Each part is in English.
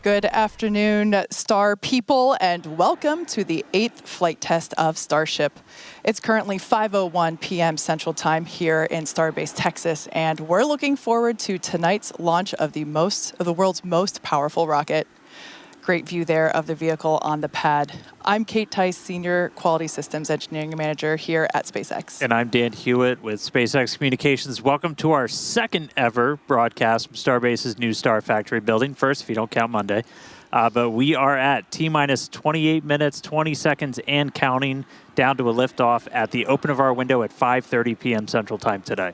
Good afternoon, Star people, and welcome to the 8th flight test of Starship. It's currently 5:01 p.m. Central Time here in Starbase, Texas, and we're looking forward to tonight's launch of the world's most powerful rocket. Great view there of the vehicle on the pad. I'm Kate Tice, Senior Quality Systems Engineering Manager here at SpaceX. And I'm Dan Hewitt with SpaceX Communications. Welcome to our second ever broadcast from Starbase's new Star Factory building. First, if you don't count Monday. But we are at T-minus 28 minutes, 20 seconds, and counting down to a liftoff at the open of our window at 5:30 p.m. Central Time today.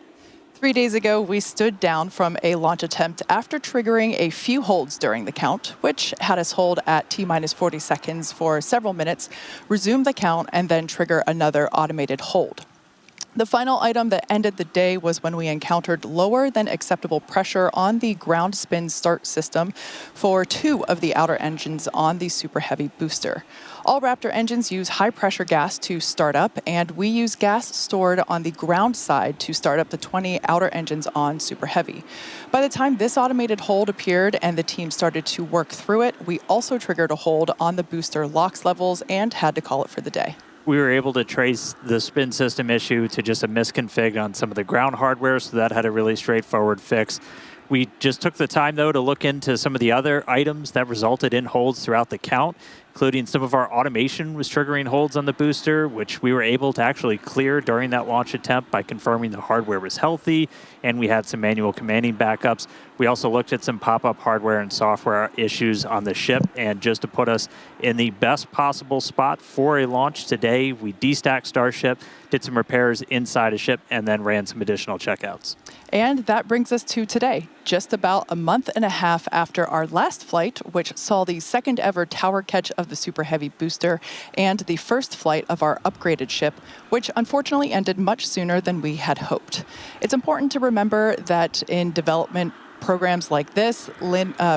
3 days ago, we stood down from a launch attempt after triggering a few holds during the count, which had us hold at T-minus 40 seconds for several minutes, resume the count, and then trigger another automated hold. The final item that ended the day was when we encountered lower than acceptable pressure on the ground spin start system for 2 of the outer engines on the Super Heavy booster. All Raptor engines use high-pressure gas to start up, and we use gas stored on the ground side to start up the 20 outer engines on Super Heavy. By the time this automated hold appeared and the team started to work through it, we also triggered a hold on the booster LOX levels and had to call it for the day. We were able to trace the spin system issue to just a misconfig on some of the ground hardware, so that had a really straightforward fix. We just took the time, though, to look into some of the other items that resulted in holds throughout the count, including some of our automation was triggering holds on the booster, which we were able to actually clear during that launch attempt by confirming the hardware was healthy, and we had some manual commanding backups. We also looked at some pop-up hardware and software issues on the ship, and just to put us in the best possible spot for a launch today, we destacked Starship, did some repairs inside a ship, and then ran some additional checkouts. And that brings us to today, just about a month and a half after our last flight, which saw the second ever tower catch of the Super Heavy booster and the first flight of our upgraded ship, which unfortunately ended much sooner than we had hoped. It's important to remember that in development programs like this,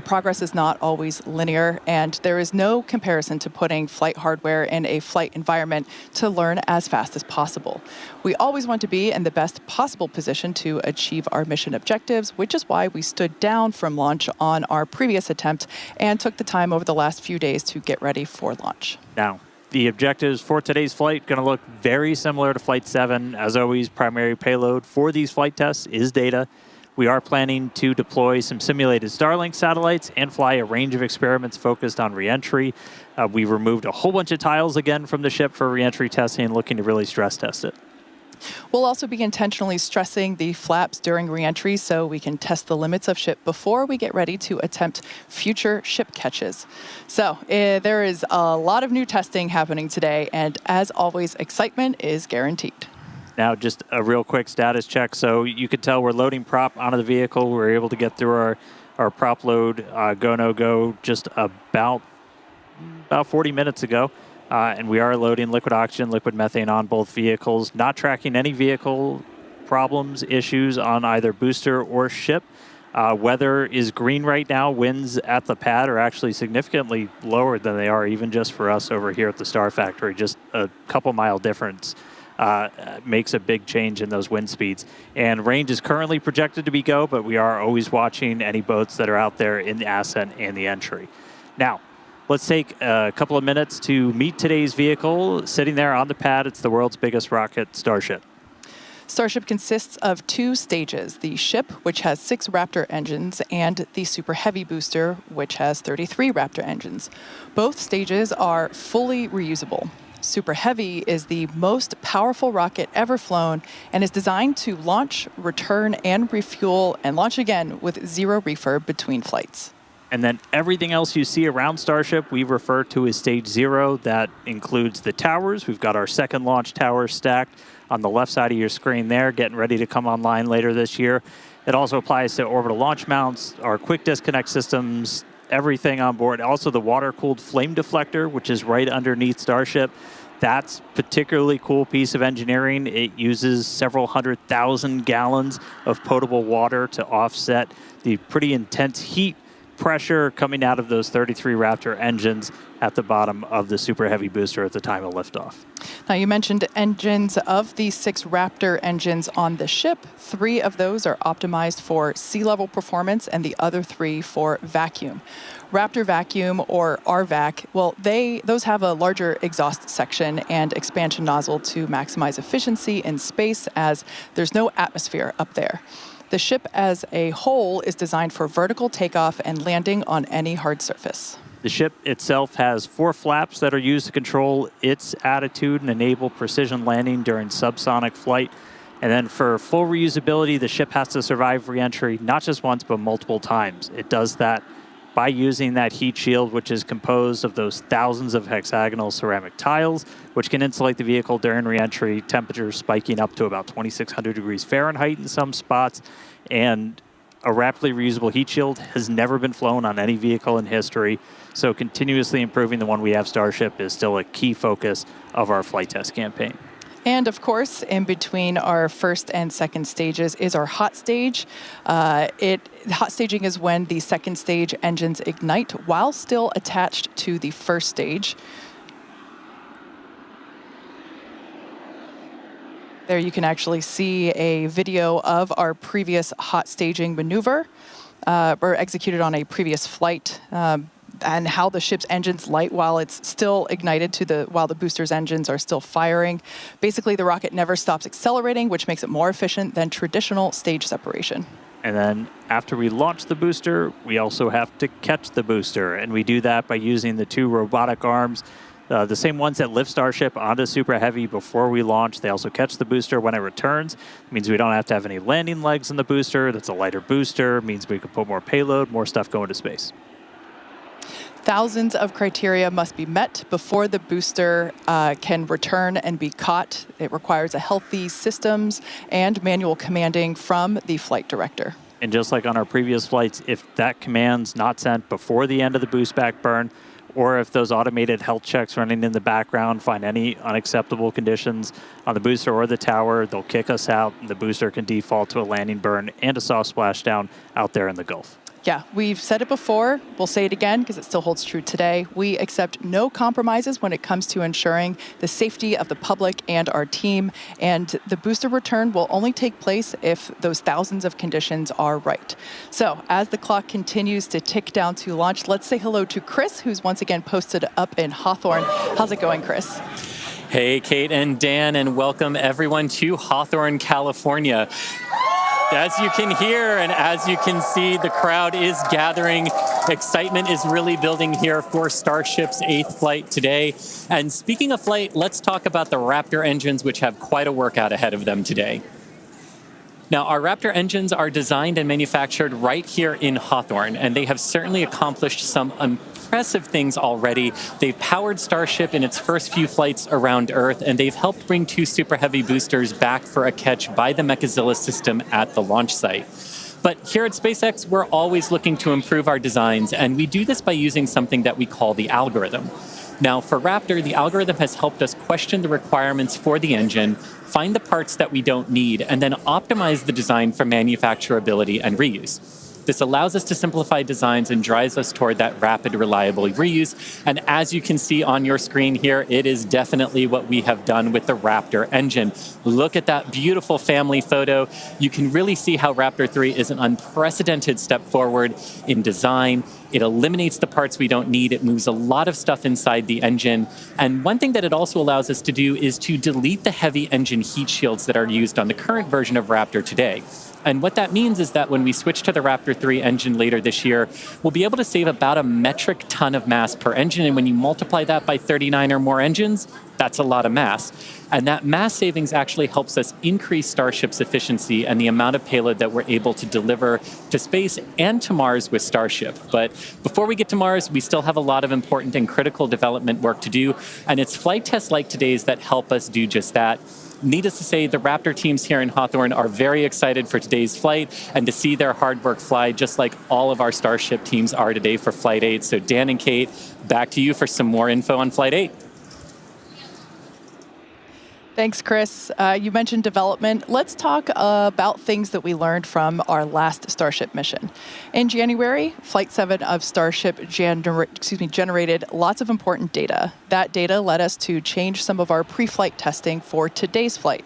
progress is not always linear, and there is no comparison to putting flight hardware in a flight environment to learn as fast as possible. We always want to be in the best possible position to achieve our mission objectives, which is why we stood down from launch on our previous attempt and took the time over the last few days to get ready for launch. Now, the objectives for today's flight going to look very similar to Flight 7. As always, primary payload for these flight tests is data. We are planning to deploy some simulated Starlink satellites and fly a range of experiments focused on reentry. We removed a whole bunch of tiles again from the ship for reentry testing, looking to really stress test it. We'll also be intentionally stressing the flaps during reentry so we can test the limits of ship before we get ready to attempt future ship catches. So there is a lot of new testing happening today, and as always, excitement is guaranteed. Now, just a real quick status check. So you could tell we're loading prop onto the vehicle. We're able to get through our prop load go, no go just about 40 minutes ago. And we are loading liquid oxygen, liquid methane on both vehicles, not tracking any vehicle problems, issues on either booster or ship. Weather is green right now. Winds at the pad are actually significantly lower than they are even just for us over here at the Star Factory. Just a couple mile difference makes a big change in those wind speeds. And range is currently projected to be go, but we are always watching any boats that are out there in the ascent and the entry. Now, let's take a couple of minutes to meet today's vehicle. Sitting there on the pad, it's the world's biggest rocket, Starship. Starship consists of 2 stages, the ship, which has 6 Raptor engines, and the Super Heavy booster, which has 33 Raptor engines. Both stages are fully reusable. Super Heavy is the most powerful rocket ever flown and is designed to launch, return, and refuel, and launch again with 0 refurb between flights. And then everything else you see around Starship, we refer to as Stage 0. That includes the towers. We've got our second launch tower stacked on the left side of your screen there, getting ready to come online later this year. It also applies to orbital launch mounts, our quick disconnect systems, everything on board. Also the water-cooled flame deflector, which is right underneath Starship. That's a particularly cool piece of engineering. It uses several 100,000 gallons of potable water to offset the pretty intense heat pressure coming out of those 33 Raptor engines at the bottom of the Super Heavy booster at the time of liftoff. Now, you mentioned engines. Of the 6 Raptor engines on the ship, 3 of those are optimized for sea level performance and the other 3 for vacuum. Raptor Vacuum, or RVAC, well, those have a larger exhaust section and expansion nozzle to maximize efficiency in space, as there's no atmosphere up there. The ship as a whole is designed for vertical takeoff and landing on any hard surface. The ship itself has 4 flaps that are used to control its attitude and enable precision landing during subsonic flight. And then for full reusability, the ship has to survive re-entry not just once, but multiple times. It does that by using that heat shield, which is composed of those thousands of hexagonal ceramic tiles, which can insulate the vehicle during re-entry, temperatures spiking up to about 2,600 degrees Fahrenheit in some spots. And a rapidly reusable heat shield has never been flown on any vehicle in history, so continuously improving the one we have, Starship, is still a key focus of our flight test campaign. And of course, in between our first and second stages is our hot stage. Hot staging is when the second stage engines ignite while still attached to the first stage. There you can actually see a video of our previous hot staging maneuver, or executed on a previous flight, and how the ship's engines light while it's still ignited while the booster's engines are still firing. Basically, the rocket never stops accelerating, which makes it more efficient than traditional stage separation. And then after we launch the booster, we also have to catch the booster, and we do that by using the 2 robotic arms, the same ones that lift Starship onto Super Heavy before we launch. They also catch the booster when it returns. It means we don't have to have any landing legs in the booster. That's a lighter booster. It means we can put more payload, more stuff going to space. Thousands of criteria must be met before the booster can return and be caught. It requires a healthy systems and manual commanding from the flight director. And just like on our previous flights, if that command's not sent before the end of the boost back burn, or if those automated health checks running in the background find any unacceptable conditions on the booster or the tower, they'll kick us out, and the booster can default to a landing burn and a soft splashdown out there in the Gulf. Yeah, we've said it before. We'll say it again because it still holds true today. We accept no compromises when it comes to ensuring the safety of the public and our team. And the booster return will only take place if those thousands of conditions are right. So as the clock continues to tick down to launch, let's say hello to Chris, who's once again posted up in Hawthorne. How's it going, Chris? Hey, Kate and Dan, and welcome everyone to Hawthorne, California. As you can hear and as you can see, the crowd is gathering. Excitement is really building here for Starship's 8th flight today. And speaking of flight, let's talk about the Raptor engines, which have quite a workout ahead of them today. Now, our Raptor engines are designed and manufactured right here in Hawthorne, and they have certainly accomplished some impressive things already. They've powered Starship in its first few flights around Earth, and they've helped bring 2 Super Heavy boosters back for a catch by the Mechazilla system at the launch site. But here at SpaceX, we're always looking to improve our designs, and we do this by using something that we call the algorithm. Now, for Raptor, the algorithm has helped us question the requirements for the engine, find the parts that we don't need, and then optimize the design for manufacturability and reuse. This allows us to simplify designs and drives us toward that rapid, reliable reuse. And as you can see on your screen here, it is definitely what we have done with the Raptor engine. Look at that beautiful family photo. You can really see how Raptor 3 is an unprecedented step forward in design. It eliminates the parts we don't need. It moves a lot of stuff inside the engine. And one thing that it also allows us to do is to delete the heavy engine heat shields that are used on the current version of Raptor today. And what that means is that when we switch to the Raptor 3 engine later this year, we'll be able to save about a metric ton of mass per engine. And when you multiply that by 39 or more engines, that's a lot of mass. And that mass savings actually helps us increase Starship's efficiency and the amount of payload that we're able to deliver to space and to Mars with Starship. But before we get to Mars, we still have a lot of important and critical development work to do. And it's flight tests like today's that help us do just that. Needless to say, the Raptor teams here in Hawthorne are very excited for today's flight and to see their hard work fly, just like all of our Starship teams are today for Flight 8. So Dan and Kate, back to you for some more info on Flight 8. Thanks, Chris. You mentioned development. Let's talk about things that we learned from our last Starship mission. In January, Flight 7 of Starship generated lots of important data. That data led us to change some of our pre-flight testing for today's flight.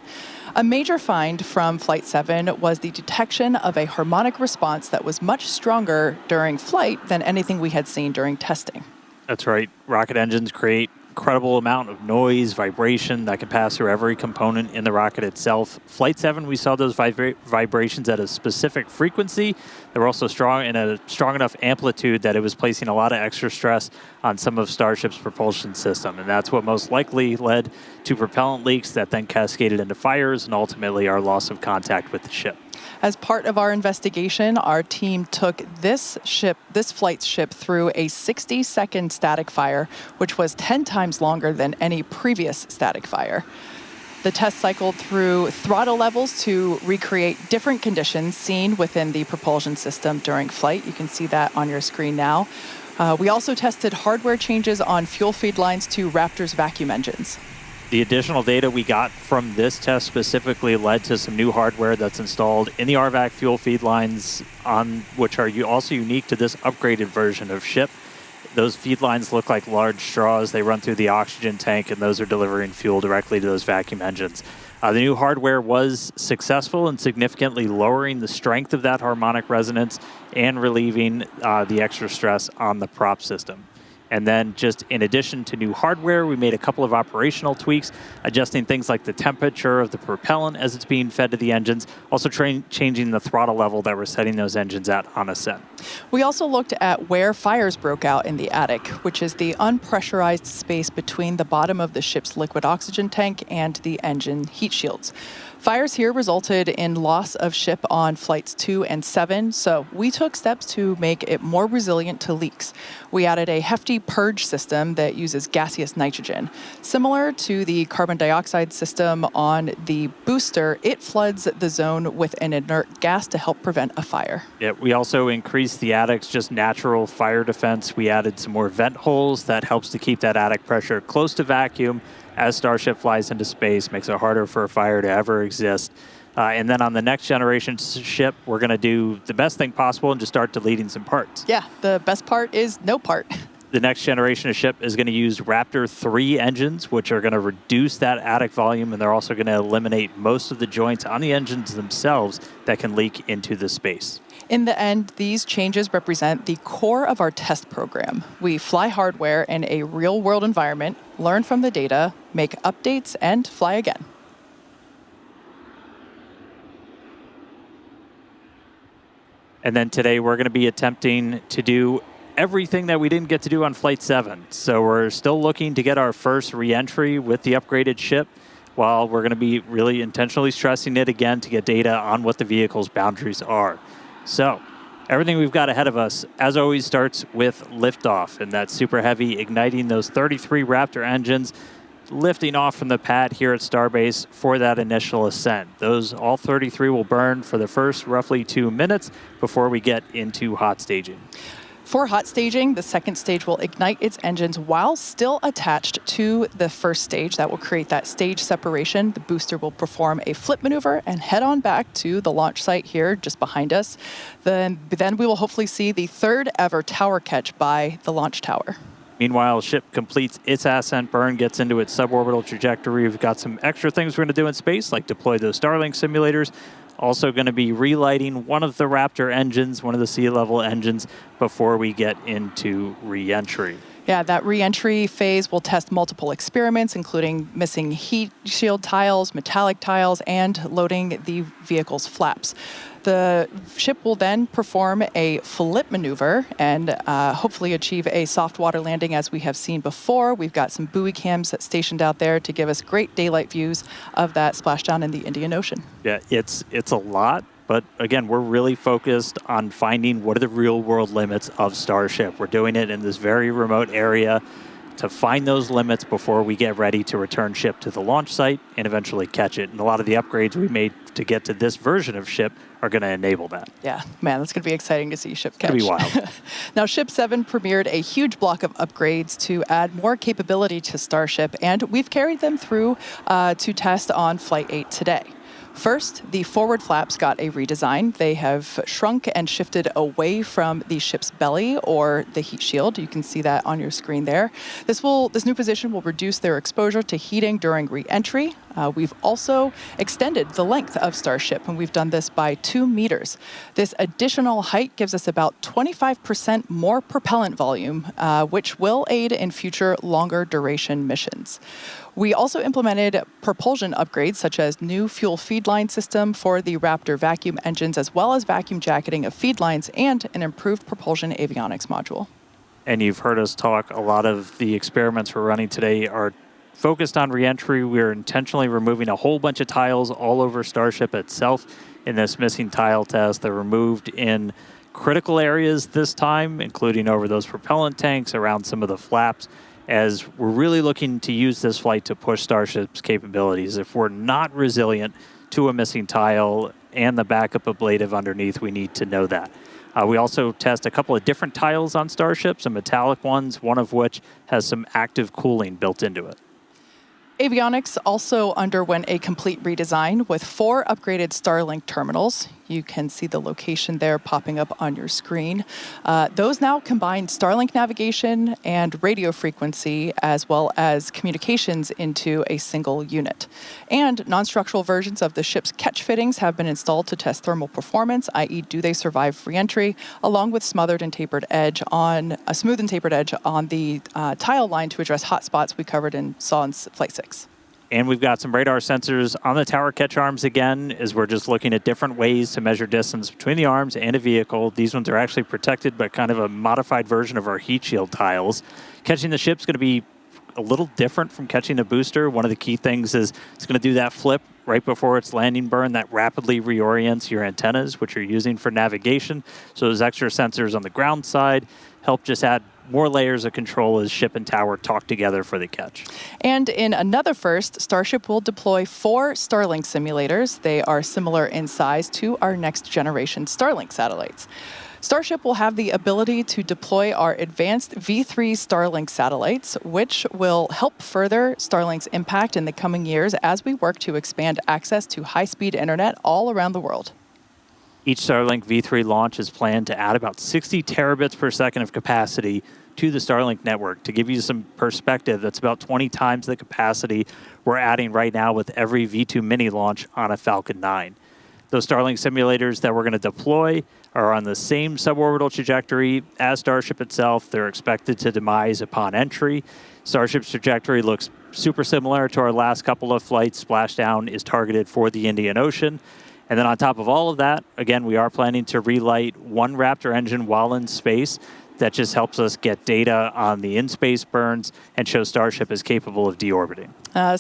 A major find from Flight 7 was the detection of a harmonic response that was much stronger during flight than anything we had seen during testing. That's right. Rocket engines create incredible amount of noise, vibration that can pass through every component in the rocket itself. Flight 7, we saw those vibrations at a specific frequency. They were also strong in a strong enough amplitude that it was placing a lot of extra stress on some of Starship's propulsion system. And that's what most likely led to propellant leaks that then cascaded into fires and ultimately our loss of contact with the ship. As part of our investigation, our team took this flight's ship through a 60-second static fire, which was 10 times longer than any previous static fire. The test cycled through throttle levels to recreate different conditions seen within the propulsion system during flight. You can see that on your screen now. We also tested hardware changes on fuel feed lines to Raptor's vacuum engines. The additional data we got from this test specifically led to some new hardware that's installed in the RVAC fuel feed lines, which are also unique to this upgraded version of ship. Those feed lines look like large straws. They run through the oxygen tank, and those are delivering fuel directly to those vacuum engines. The new hardware was successful in significantly lowering the strength of that harmonic resonance and relieving the extra stress on the prop system. And then just in addition to new hardware, we made a couple of operational tweaks, adjusting things like the temperature of the propellant as it's being fed to the engines, also changing the throttle level that we're setting those engines at on ascent. We also looked at where fires broke out in the attic, which is the unpressurized space between the bottom of the ship's liquid oxygen tank and the engine heat shields. Fires here resulted in loss of ship on flights 2 and 7, so we took steps to make it more resilient to leaks. We added a hefty purge system that uses gaseous nitrogen. Similar to the carbon dioxide system on the booster, it floods the zone with an inert gas to help prevent a fire. Yeah, we also increased the attic's just natural fire defense. We added some more vent holes that helps to keep that attic pressure close to vacuum. As Starship flies into space, makes it harder for a fire to ever exist. And then on the next generation ship, we're going to do the best thing possible and just start deleting some parts. Yeah, the best part is no part. The next generation of ship is going to use Raptor 3 engines, which are going to reduce that attic volume, and they're also going to eliminate most of the joints on the engines themselves that can leak into the space. In the end, these changes represent the core of our test program. We fly hardware in a real-world environment, learn from the data, make updates, and fly again. And then today we're going to be attempting to do everything that we didn't get to do on Flight 7. So we're still looking to get our first re-entry with the upgraded ship, while we're going to be really intentionally stressing it again to get data on what the vehicle's boundaries are. So everything we've got ahead of us, as always, starts with liftoff, and that's super heavy, igniting those 33 Raptor engines, lifting off from the pad here at Starbase for that initial ascent. All 33 will burn for the first roughly 2 minutes before we get into hot staging. For hot staging, the second stage will ignite its engines while still attached to the first stage. That will create that stage separation. The booster will perform a flip maneuver and head on back to the launch site here just behind us. Then we will hopefully see the third ever tower catch by the launch tower. Meanwhile, ship completes its ascent burn, gets into its suborbital trajectory. We've got some extra things we're going to do in space, like deploy those Starlink simulators. Also going to be relighting one of the Raptor engines, one of the sea level engines, before we get into re-entry. Yeah, that re-entry phase will test multiple experiments, including missing heat shield tiles, metallic tiles, and loading the vehicle's flaps. The ship will then perform a flip maneuver and hopefully achieve a soft water landing as we have seen before. We've got some buoy cams stationed out there to give us great daylight views of that splashdown in the Indian Ocean. Yeah, it's a lot, but again, we're really focused on finding what are the real world limits of Starship. We're doing it in this very remote area. to find those limits before we get ready to return ship to the launch site and eventually catch it. And a lot of the upgrades we made to get to this version of ship are going to enable that. Yeah, man, that's going to be exciting to see ship catch. It's going to be wild. Now, Ship 7 premiered a huge block of upgrades to add more capability to Starship, and we've carried them through to test on Flight 8 today. First, the forward flaps got a redesign. They have shrunk and shifted away from the ship's belly or the heat shield. You can see that on your screen there. This new position will reduce their exposure to heating during re-entry. We've also extended the length of Starship, and we've done this by 2 meters. This additional height gives us about 25% more propellant volume, which will aid in future longer duration missions. We also implemented propulsion upgrades, such as new fuel feed line system for the Raptor vacuum engines, as well as vacuum jacketing of feed lines and an improved propulsion avionics module. And you've heard us talk, a lot of the experiments we're running today are focused on reentry. We're intentionally removing a whole bunch of tiles all over Starship itself in this missing tile test. They're removed in critical areas this time, including over those propellant tanks, around some of the flaps, as we're really looking to use this flight to push Starship's capabilities. If we're not resilient to a missing tile and the backup ablative underneath, we need to know that. We also test a couple of different tiles on Starship, some metallic ones, one of which has some active cooling built into it. Avionics also underwent a complete redesign with 4 upgraded Starlink terminals. You can see the location there popping up on your screen. Those now combine Starlink navigation and radio frequency, as well as communications into a single unit. And non-structural versions of the ship's catch fittings have been installed to test thermal performance, i.e. do they survive re-entry, along with a smooth and tapered edge on the tile line to address hot spots we covered and saw in Flight 6. And we've got some radar sensors on the tower catch arms again, as we're just looking at different ways to measure distance between the arms and a vehicle. These ones are actually protected by kind of a modified version of our heat shield tiles. Catching the ship's going to be a little different from catching a booster. One of the key things is it's going to do that flip right before its landing burn that rapidly reorients your antennas, which you're using for navigation. So those extra sensors on the ground side help just add more layers of control as ship and tower talk together for the catch. And in another first, Starship will deploy 4 Starlink simulators. They are similar in size to our next generation Starlink satellites. Starship will have the ability to deploy our advanced V3 Starlink satellites, which will help further Starlink's impact in the coming years as we work to expand access to high-speed internet all around the world. Each Starlink V3 launch is planned to add about 60 terabits per second of capacity to the Starlink network. To give you some perspective, that's about 20 times the capacity we're adding right now with every V2 mini launch on a Falcon 9. Those Starlink simulators that we're going to deploy are on the same suborbital trajectory as Starship itself. They're expected to demise upon entry. Starship's trajectory looks super similar to our last couple of flights. Splashdown is targeted for the Indian Ocean. And then on top of all of that, again, we are planning to relight one Raptor engine while in space. That just helps us get data on the in-space burns and show Starship is capable of deorbiting.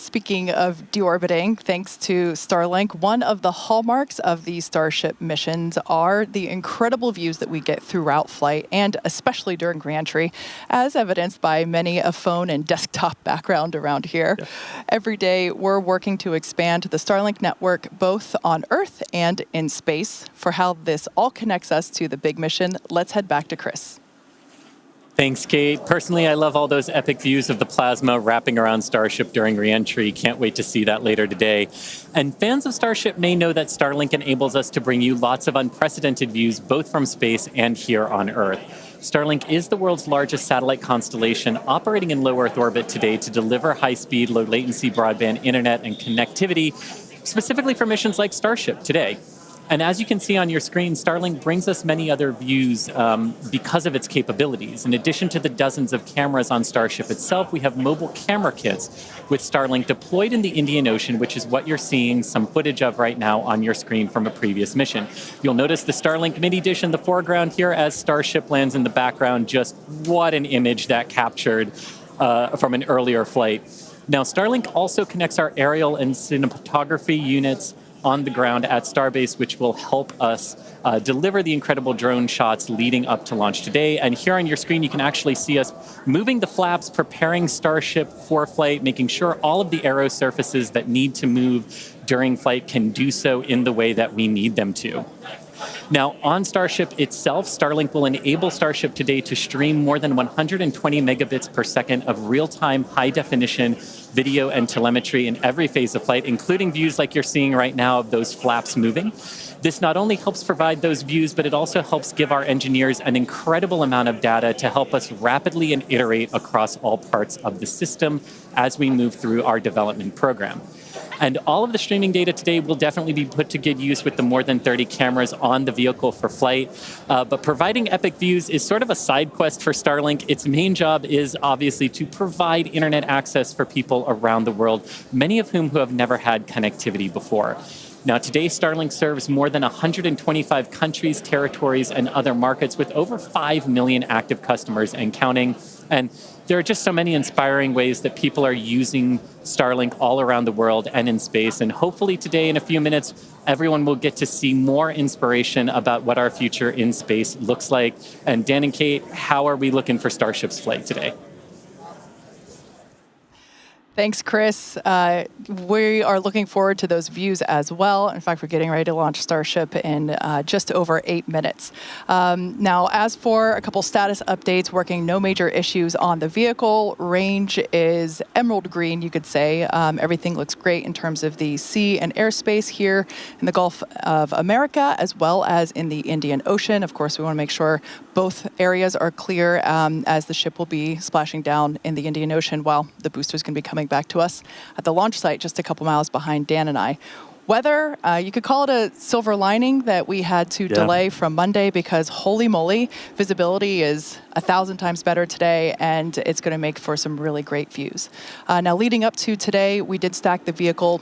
Speaking of deorbiting, thanks to Starlink, one of the hallmarks of the Starship missions are the incredible views that we get throughout flight, and especially during reentry, as evidenced by many a phone and desktop background around here. Yeah. Every day, we're working to expand the Starlink network both on Earth and in space. For how this all connects us to the big mission, let's head back to Chris. Thanks, Kate. Personally, I love all those epic views of the plasma wrapping around Starship during re-entry. Can't wait to see that later today. And fans of Starship may know that Starlink enables us to bring you lots of unprecedented views, both from space and here on Earth. Starlink is the world's largest satellite constellation operating in low Earth orbit today to deliver high-speed, low-latency broadband internet and connectivity, specifically for missions like Starship today. And as you can see on your screen, Starlink brings us many other views because of its capabilities. In addition to the dozens of cameras on Starship itself, we have mobile camera kits with Starlink deployed in the Indian Ocean, which is what you're seeing some footage of right now on your screen from a previous mission. You'll notice the Starlink mini dish in the foreground here as Starship lands in the background. Just what an image that captured from an earlier flight. Now, Starlink also connects our aerial and cinematography units on the ground at Starbase, which will help us deliver the incredible drone shots leading up to launch today. And here on your screen, you can actually see us moving the flaps, preparing Starship for flight, making sure all of the aero surfaces that need to move during flight can do so in the way that we need them to. Now, on Starship itself, Starlink will enable Starship today to stream more than 120 megabits per second of real-time, high-definition video and telemetry in every phase of flight, including views like you're seeing right now of those flaps moving. This not only helps provide those views, but it also helps give our engineers an incredible amount of data to help us rapidly and iterate across all parts of the system as we move through our development program. And all of the streaming data today will definitely be put to good use with the more than 30 cameras on the vehicle for flight. But providing epic views is sort of a side quest for Starlink. Its main job is obviously to provide internet access for people around the world, many of whom who have never had connectivity before. Now, today, Starlink serves more than 125 countries, territories, and other markets with over 5 million active customers and counting. And there are just so many inspiring ways that people are using Starlink all around the world and in space. And hopefully today, in a few minutes, everyone will get to see more inspiration about what our future in space looks like. And Dan and Kate, how are we looking for Starship's flight today? Thanks, Chris. We are looking forward to those views as well. In fact, we're getting ready to launch Starship in just over 8 minutes. Now, as for a couple status updates, working no major issues on the vehicle. Range is emerald green, you could say. Everything looks great in terms of the sea and airspace here in the Gulf of America, as well as in the Indian Ocean. Of course, we want to make sure both areas are clear as the ship will be splashing down in the Indian Ocean while the boosters can be coming back to us at the launch site just a couple miles behind Dan and I. Weather, you could call it a silver lining that we had to delay from Monday because holy moly, visibility is 1,000 times better today and it's going to make for some really great views. Now leading up to today, we did stack the vehicle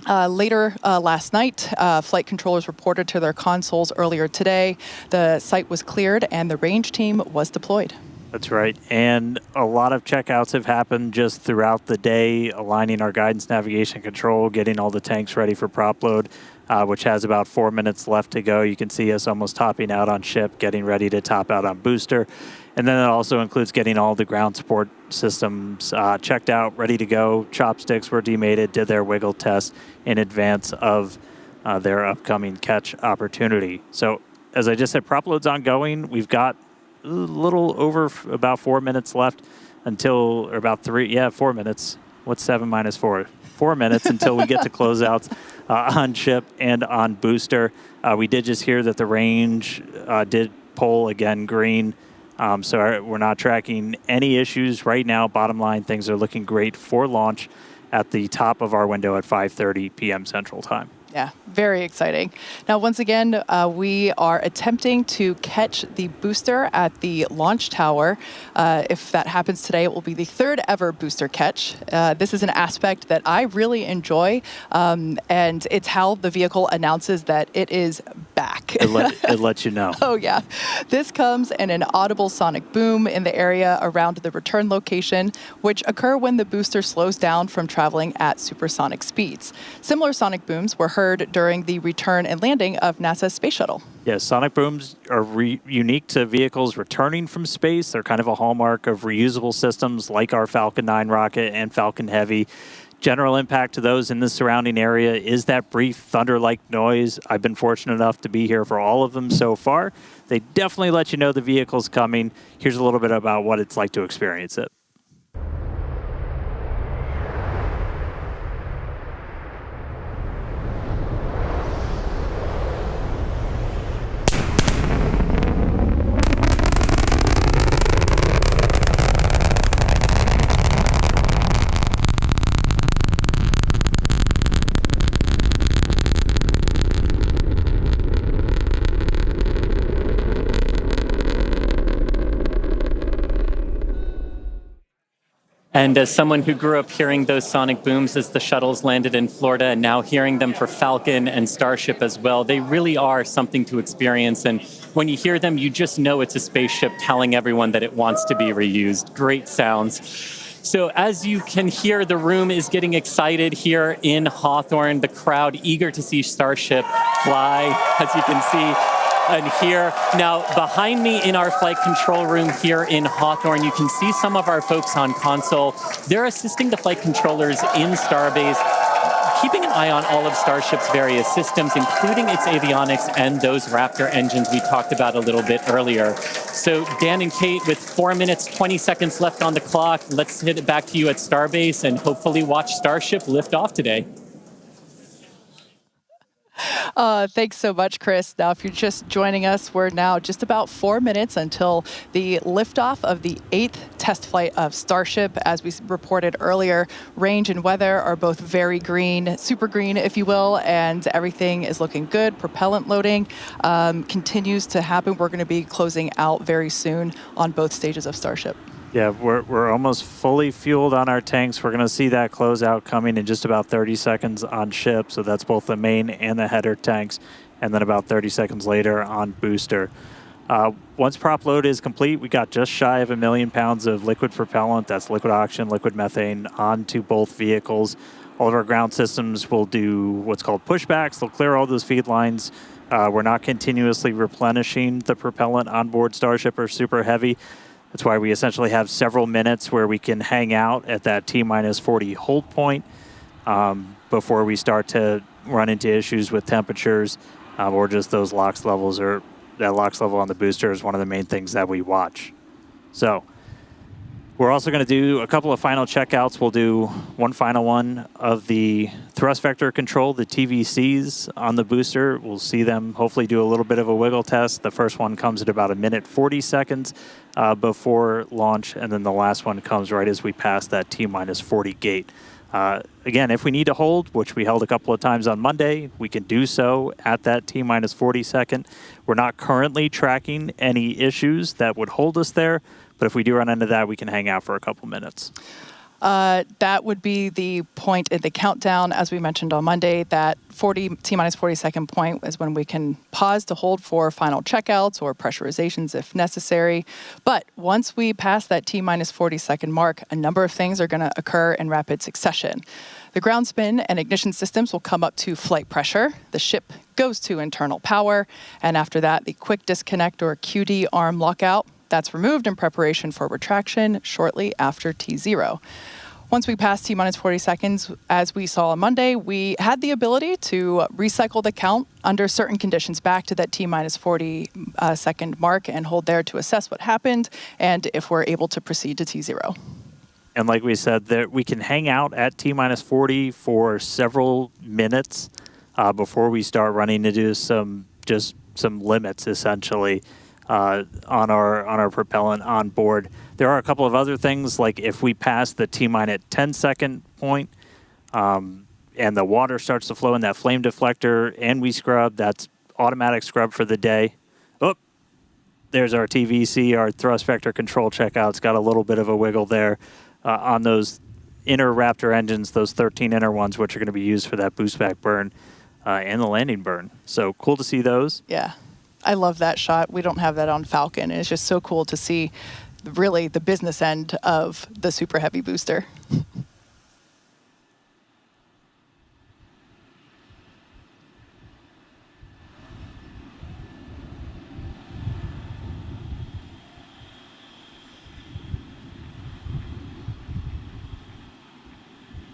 later last night. Flight controllers reported to their consoles earlier today. The site was cleared and the range team was deployed. That's right. And a lot of checkouts have happened just throughout the day, aligning our guidance, navigation, control, getting all the tanks ready for prop load, which has about 4 minutes left to go. You can see us almost topping out on ship, getting ready to top out on booster. And then it also includes getting all the ground support systems checked out, ready to go. Chopsticks were demated, did their wiggle test in advance of their upcoming catch opportunity. So as I just said, prop load's ongoing. We've got a little over about 4 minutes left until, or about 4 minutes. What's 7 minus 4? 4 minutes until we get to closeouts on ship and on booster. We did just hear that the range did pull again green. So we're not tracking any issues right now. Bottom line, things are looking great for launch at the top of our window at 5:30 p.m. Central Time. Yeah, very exciting. Now, once again, we are attempting to catch the booster at the launch tower. If that happens today, it will be the third ever booster catch. This is an aspect that I really enjoy, and it's how the vehicle announces that it is back. It lets you know. Oh, yeah. This comes in an audible sonic boom in the area around the return location, which occur when the booster slows down from traveling at supersonic speeds. Similar sonic booms were heard during the return and landing of NASA's space shuttle. Yes, sonic booms are unique to vehicles returning from space. They're kind of a hallmark of reusable systems like our Falcon 9 rocket and Falcon Heavy. General impact to those in the surrounding area is that brief thunder-like noise. I've been fortunate enough to be here for all of them so far. They definitely let you know the vehicle's coming. Here's a little bit about what it's like to experience it. And as someone who grew up hearing those sonic booms as the shuttles landed in Florida and now hearing them for Falcon and Starship as well, they really are something to experience. And when you hear them, you just know it's a spaceship telling everyone that it wants to be reused. Great sounds. So as you can hear, the room is getting excited here in Hawthorne. The crowd eager to see Starship fly, as you can see and hear. Now, behind me in our flight control room here in Hawthorne, you can see some of our folks on console. They're assisting the flight controllers in Starbase, keeping an eye on all of Starship's various systems, including its avionics and those Raptor engines we talked about a little bit earlier. So Dan and Kate, with 4 minutes, 20 seconds left on the clock, let's hit it back to you at Starbase and hopefully watch Starship lift off today. Thanks so much, Chris. Now, if you're just joining us, we're now just about 4 minutes until the liftoff of the 8th test flight of Starship. As we reported earlier, range and weather are both very green, super green, if you will, and everything is looking good. Propellant loading continues to happen. We're going to be closing out very soon on both stages of Starship. Yeah, we're almost fully fueled on our tanks. We're going to see that closeout coming in just about 30 seconds on ship. So that's both the main and the header tanks. And then about 30 seconds later on booster. Once prop load is complete, we got just shy of 1 million pounds of liquid propellant. That's liquid oxygen, liquid methane onto both vehicles. All of our ground systems will do what's called pushbacks. They'll clear all those feed lines. We're not continuously replenishing the propellant on board Starship or Super Heavy. That's why we essentially have several minutes where we can hang out at that T-40 hold point before we start to run into issues with temperatures or just those LOX levels, or that LOX level on the booster is one of the main things that we watch. So we're also going to do a couple of final checkouts. We'll do one final one of the thrust vector control, the TVCs on the booster. We'll see them hopefully do a little bit of a wiggle test. The first one comes at about 1 minute 40 seconds before launch, and then the last one comes right as we pass that T-40 gate. Again, if we need to hold, which we held a couple of times on Monday, we can do so at that T-40 second. We're not currently tracking any issues that would hold us there, but if we do run into that, we can hang out for a couple minutes. That would be the point in the countdown, as we mentioned on Monday. That T-40 second point is when we can pause to hold for final checkouts or pressurizations if necessary. But once we pass that T-40 second mark, a number of things are going to occur in rapid succession. The ground spin and ignition systems will come up to flight pressure. The ship goes to internal power. And after that, the quick disconnect or QD arm lockout, that's removed in preparation for retraction shortly after T0. Once we pass T-40 seconds, as we saw on Monday, we had the ability to recycle the count under certain conditions back to that T-40 second mark and hold there to assess what happened and if we're able to proceed to T0. And like we said, that we can hang out at T-40 for several minutes before we start running into some limits, essentially. On our propellant on board. There are a couple of other things, like if we pass the T-10 second point and the water starts to flow in that flame deflector and we scrub, that's automatic scrub for the day. Oh, there's our TVC, our thrust vector control checkout. It's got a little bit of a wiggle there on those inner Raptor engines, those 13 inner ones, which are going to be used for that boost back burn and the landing burn. So cool to see those. Yeah. I love that shot. We don't have that on Falcon. And it's just so cool to see really the business end of the Super Heavy booster.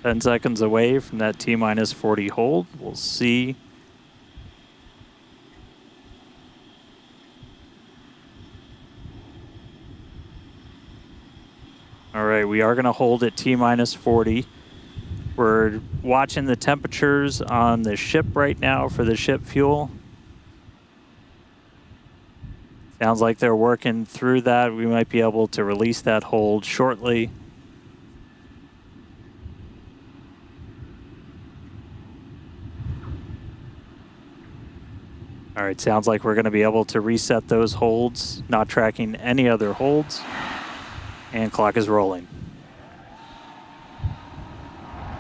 Ten seconds away from that T-40 hold. We'll see. All right, we are going to hold at T-40. We're watching the temperatures on the ship right now for the ship fuel. Sounds like they're working through that. We might be able to release that hold shortly. All right, sounds like we're going to be able to reset those holds, not tracking any other holds. And clock is rolling.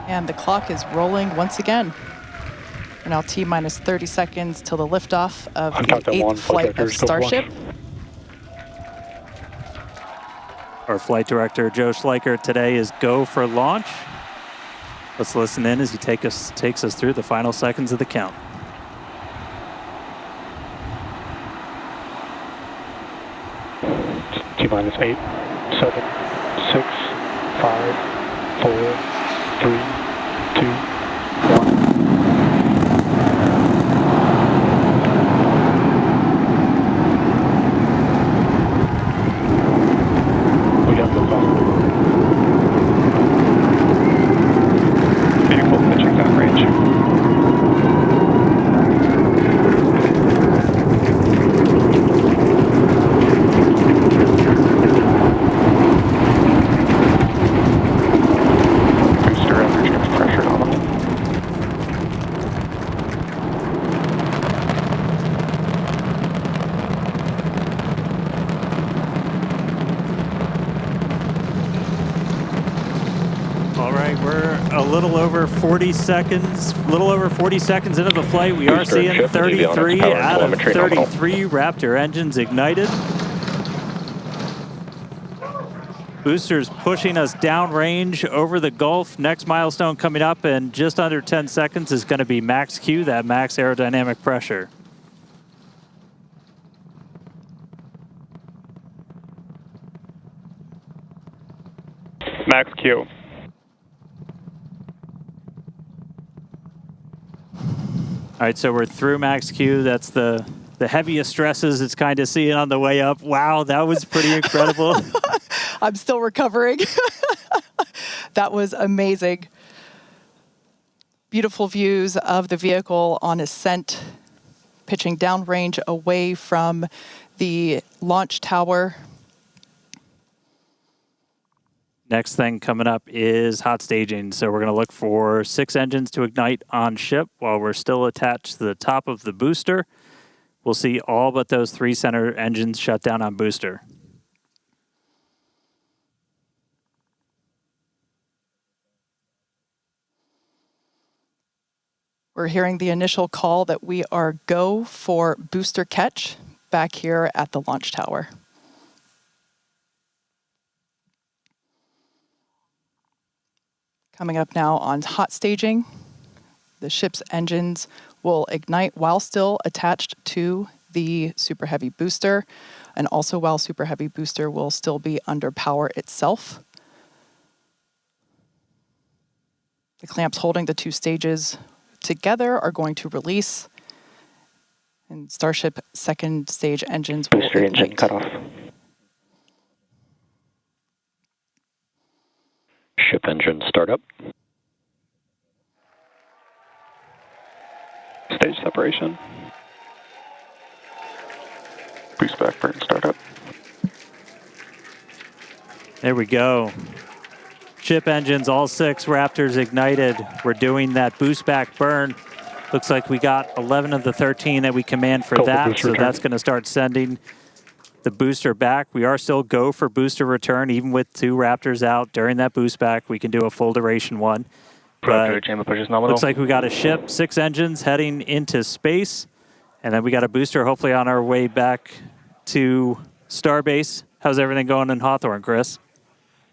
And the clock is rolling once again. We're now T-30 seconds till the liftoff of the 8th flight of Starship. Our flight director, Joe Schleicher, today is go for launch. Let's listen in as he takes us through the final seconds of the count. T-minus 8, 7, 6, 5, 4, 3, 2, 1. We got liftoff. Vehicle pitching down range. A little over 40 seconds into the flight. We are seeing 33 out of 33 Raptor engines ignited. Boosters pushing us downrange over the Gulf. Next milestone coming up in just under 10 seconds is going to be max Q, that max aerodynamic pressure. Max Q. All right, so we're through max Q. That's the heaviest stresses it's kind of seeing on the way up. Wow, that was pretty incredible. I'm still recovering. That was amazing. Beautiful views of the vehicle on ascent, pitching downrange away from the launch tower. Next thing coming up is hot staging. So we're going to look for 6 engines to ignite on ship while we're still attached to the top of the booster. We'll see all but those 3 center engines shut down on booster. We're hearing the initial call that we are go for booster catch back here at the launch tower. Coming up now on hot staging, the ship's engines will ignite while still attached to the Super Heavy booster, and also while Super Heavy booster will still be under power itself. The clamps holding the 2 stages together are going to release, and Starship second stage engines will booster ignite. engine cut off. Ship engine startup. Stage separation. Boost back burn startup. There we go. Ship engines, all 6 Raptors ignited. We're doing that boost back burn. Looks like we got 11 of the 13 that we command for that, so that's going to start sending the booster back. We are still go for booster return, even with 2 Raptors out during that boost back. We can do a full duration one. But looks like we got a ship, 6 engines heading into space, and then we got a booster hopefully on our way back to Starbase. How's everything going in Hawthorne, Chris?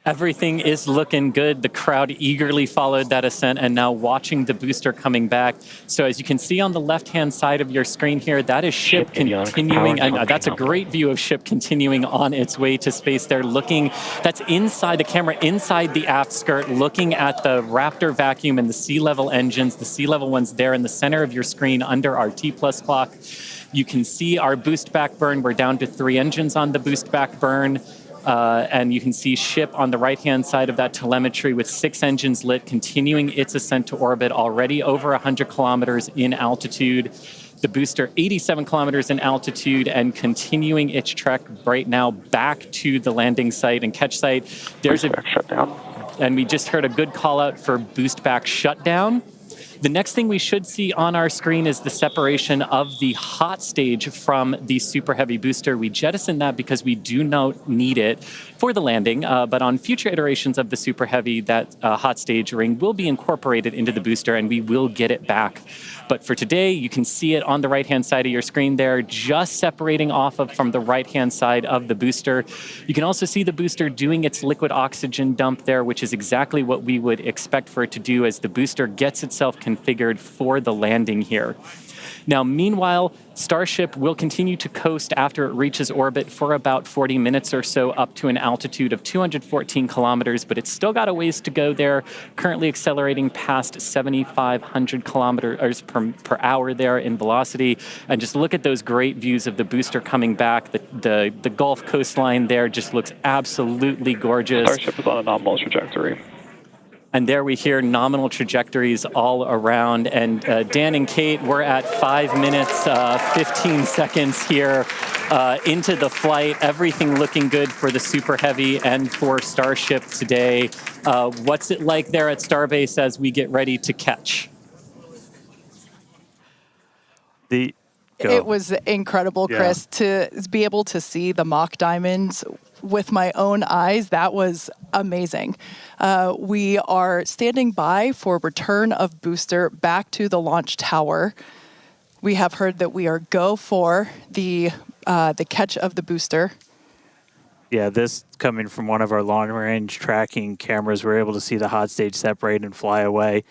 Everything is looking good. The crowd eagerly followed that ascent and now watching the booster coming back. So as you can see on the left-hand side of your screen here, that is ship continuing, and that's a great view of ship continuing on its way to space. They're looking, that's inside the camera, inside the aft skirt, looking at the Raptor vacuum and the sea-level engines, the sea-level ones there in the center of your screen under our T-plus clock. You can see our boost back burn. We're down to 3 engines on the boost back burn. And you can see ship on the right-hand side of that telemetry with 6 engines lit, continuing its ascent to orbit, already over 100 kilometers in altitude. The booster 87 kilometers in altitude and continuing its trek right now back to the landing site and catch site. There's a shutdown. And we just heard a good call out for boost back shutdown. The next thing we should see on our screen is the separation of the hot stage from the Super Heavy booster. We jettisoned that because we do not need it for the landing, but on future iterations of the Super Heavy, that hot stage ring will be incorporated into the booster and we will get it back. But for today, you can see it on the right-hand side of your screen there, just separating off of from the right-hand side of the booster. You can also see the booster doing its liquid oxygen dump there, which is exactly what we would expect for it to do as the booster gets itself configured for the landing here. Now, meanwhile, Starship will continue to coast after it reaches orbit for about 40 minutes or so up to an altitude of 214 kilometers, but it's still got a ways to go there, currently accelerating past 7,500 kilometers per hour there in velocity. And just look at those great views of the booster coming back. The Gulf coastline there just looks absolutely gorgeous. Starship is on a nominal trajectory. And there we hear nominal trajectories all around. And Dan and Kate, we're at 5 minutes, 15 seconds here into the flight. Everything looking good for the Super Heavy and for Starship today. What's it like there at Starbase as we get ready to catch? It was incredible, Chris, to be able to see the mock diamonds with my own eyes. That was amazing. We are standing by for return of booster back to the launch tower. We have heard that we are go for the catch of the booster. Yeah, this coming from one of our long-range tracking cameras, we're able to see the hot stage separate and fly away.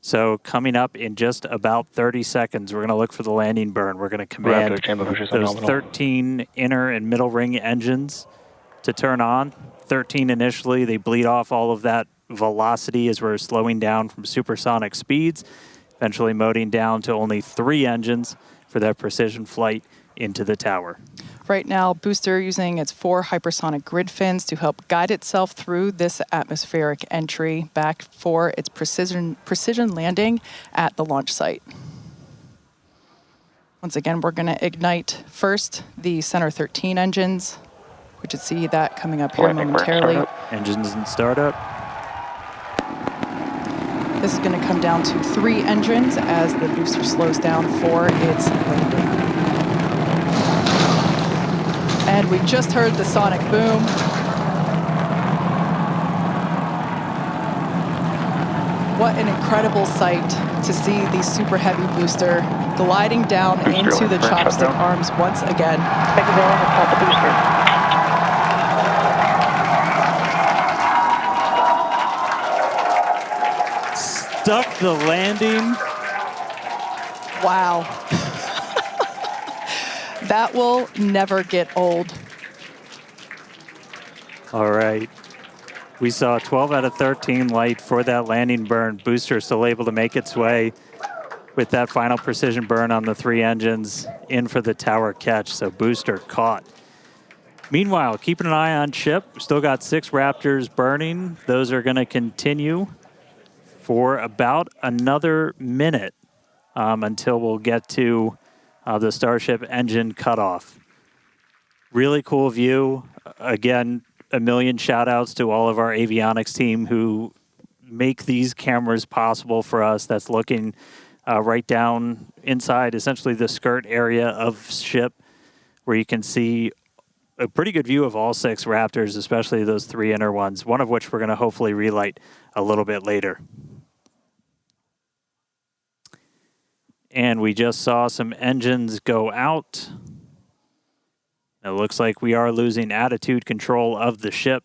So coming up in just about 30 seconds, we're going to look for the landing burn. We're going to command those 13 inner and middle ring engines to turn on. 13 initially, they bleed off all of that velocity as we're slowing down from supersonic speeds, eventually moding down to only 3 engines for that precision flight into the tower. Right now, booster using its 4 hypersonic grid fins to help guide itself through this atmospheric entry back for its precision landing at the launch site. Once again, we're going to ignite first the center 13 engines. We should see that coming up here momentarily. Engines in startup. This is going to come down to 3 engines as the booster slows down for its landing. And we just heard the sonic boom. What an incredible sight to see the Super Heavy booster gliding down into the chopstick arms once again. Thank you very much for the booster. Stuck the landing. Wow. That will never get old. All right. We saw 12 out of 13 light for that landing burn. Booster still able to make its way with that final precision burn on the 3 engines in for the tower catch. So booster caught. Meanwhile, keeping an eye on ship. Still got 6 Raptors burning. Those are going to continue for about another minute until we'll get to the Starship engine cutoff. Really cool view. Again, a million shout outs to all of our avionics team who make these cameras possible for us. That's looking right down inside essentially the skirt area of ship where you can see a pretty good view of all 6 Raptors, especially those 3 inner ones, one of which we're going to hopefully relight a little bit later. And we just saw some engines go out. It looks like we are losing attitude control of the ship.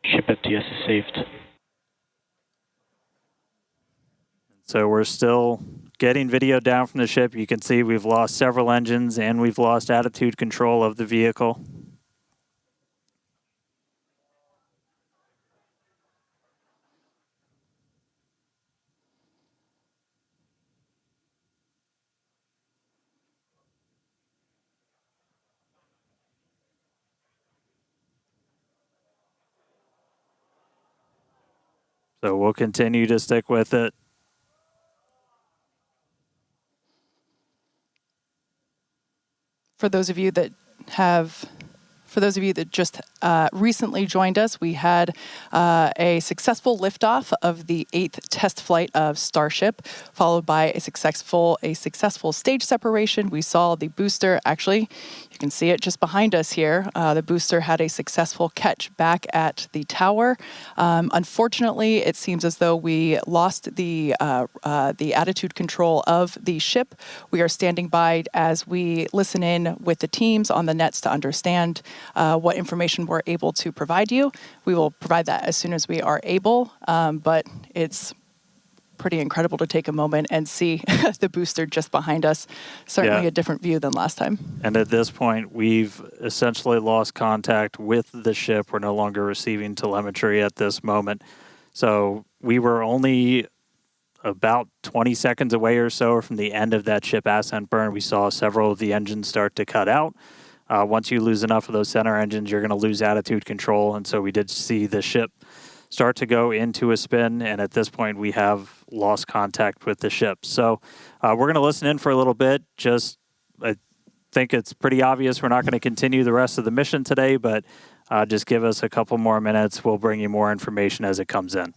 Ship FTS is saved. So we're still getting video down from the ship. You can see we've lost several engines and we've lost attitude control of the vehicle. So we'll continue to stick with it. For those of you that just recently joined us, we had a successful liftoff of the 8th test flight of Starship, followed by a successful stage separation. We saw the booster, actually, you can see it just behind us here. The booster had a successful catch back at the tower. Unfortunately, it seems as though we lost the attitude control of the ship. We are standing by as we listen in with the teams on the nets to understand what information we're able to provide you. We will provide that as soon as we are able, but it's pretty incredible to take a moment and see the booster just behind us. Certainly a different view than last time. And at this point, we've essentially lost contact with the ship. We're no longer receiving telemetry at this moment. So we were only about 20 seconds away or so from the end of that ship ascent burn. We saw several of the engines start to cut out. Once you lose enough of those center engines, you're going to lose attitude control. And so we did see the ship start to go into a spin. And at this point, we have lost contact with the ship. So we're going to listen in for a little bit. I think it's pretty obvious we're not going to continue the rest of the mission today, but just give us a couple more minutes. We'll bring you more information as it comes in.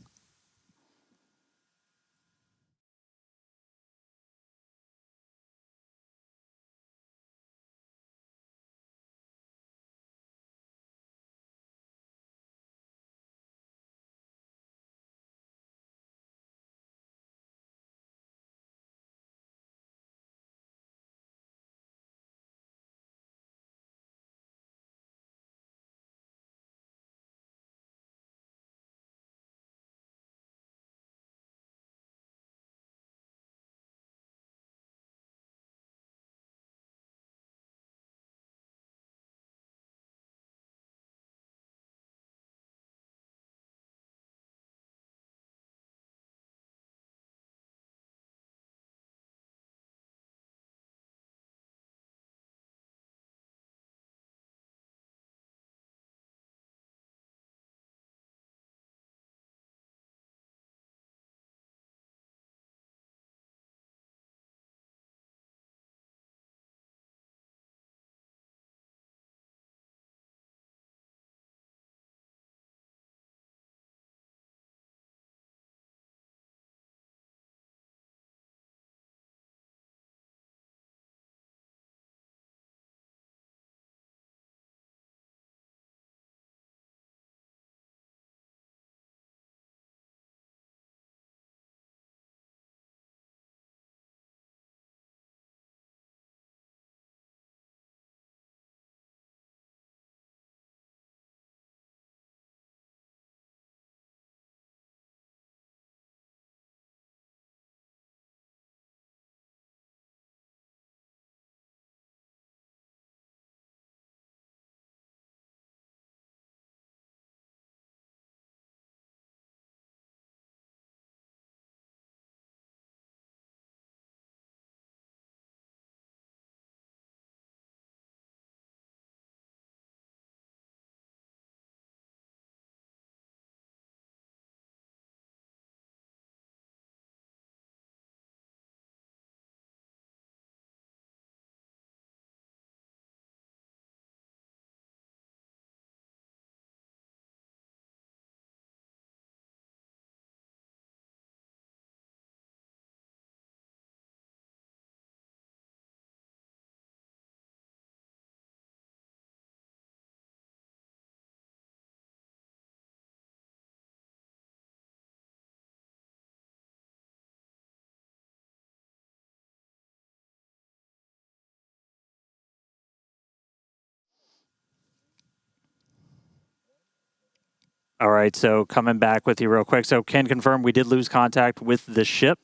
All right, so coming back with you real quick. So can confirm we did lose contact with the ship.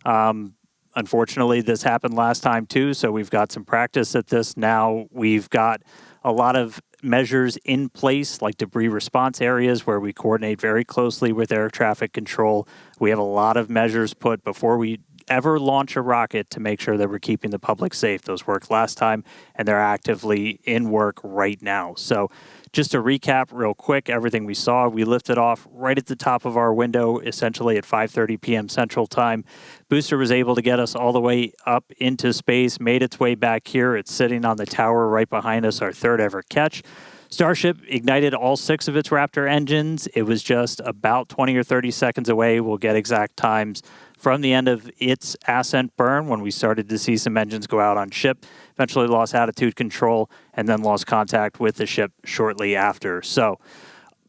Unfortunately, this happened last time too, so we've got some practice at this now. We've got a lot of measures in place, like debris response areas where we coordinate very closely with air traffic control. We have a lot of measures put before we ever launch a rocket to make sure that we're keeping the public safe. Those worked last time, and they're actively in work right now. So just to recap real quick, everything we saw, we lifted off right at the top of our window, essentially at 5:30 p.m. Central Time. Booster was able to get us all the way up into space, made its way back here. It's sitting on the tower right behind us, our third ever catch. Starship ignited all 6 of its Raptor engines. It was just about 20 or 30 seconds away. We'll get exact times from the end of its ascent burn when we started to see some engines go out on ship, eventually lost attitude control, and then lost contact with the ship shortly after. So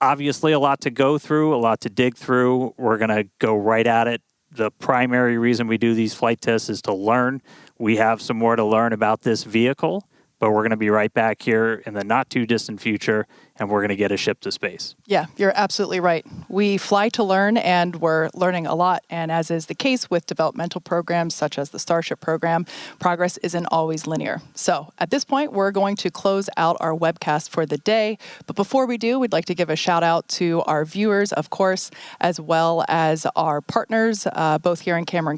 obviously a lot to go through, a lot to dig through. We're going to go right at it. The primary reason we do these flight tests is to learn. We have some more to learn about this vehicle, but we're going to be right back here in the not too distant future, and we're going to get a ship to space. Yeah, you're absolutely right. We fly to learn, and we're learning a lot. And as is the case with developmental programs such as the Starship program, progress isn't always linear. So at this point, we're going to close out our webcast for the day. But before we do, we'd like to give a shout out to our viewers, of course, as well as our partners, both here in Cameron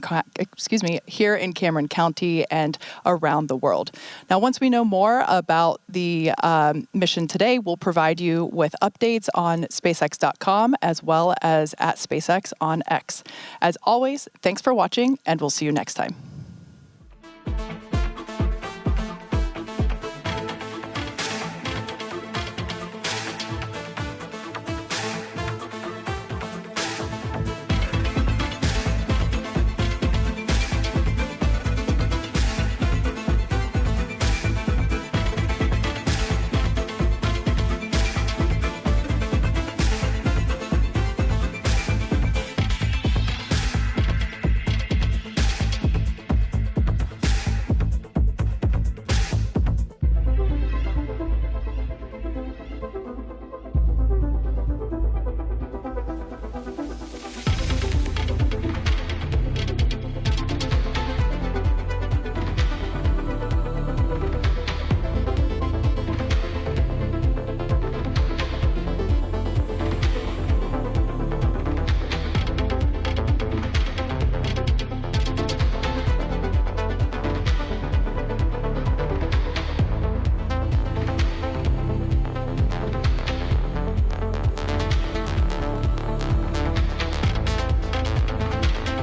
County and around the world. Now, once we know more about the mission today, we'll provide you with updates on SpaceX.com as well as at SpaceX on X. As always, thanks for watching, and we'll see you next time.